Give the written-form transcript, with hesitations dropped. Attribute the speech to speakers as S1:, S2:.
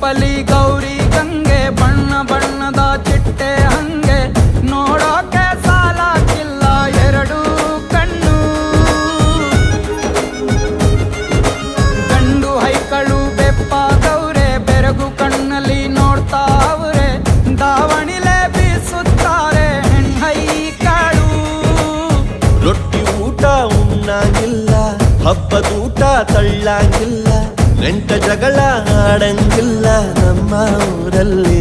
S1: ರೂಪಲಿ ಗೌರಿ ಗಂಗೆ, ಬಣ್ಣ ಬಣ್ಣದ ಚಿಟ್ಟೆ ಹಂಗೆ, ನೋಡೋಕೆ ಸಾಲಾಗಿಲ್ಲ ಎರಡು ಕಣ್ಣು. ಗಂಡು ಹೈಕಳು ಬೆಪ್ಪಾಗವ್ರೆ, ಬೆರಗು ಕಣ್ಣಲ್ಲಿ ನೋಡ್ತಾ ಅವ್ರೆ, ದಾವಣಿಲೆ ಬೀಸುತ್ತಾರೆ ಹೆಣ್ಣೈಕಳು.
S2: ರೊಟ್ಟಿ ಊಟ ಉಣ್ಣಂಗಿಲ್ಲ, ಹಬ್ಬದೂಟ ತಳ್ಳಂಗಿಲ್ಲ, ನೆಂಟ ಜಗಳ ಆಡಂಗಿಲ್ಲ ನಮ್ಮ ಊರಲ್ಲಿ.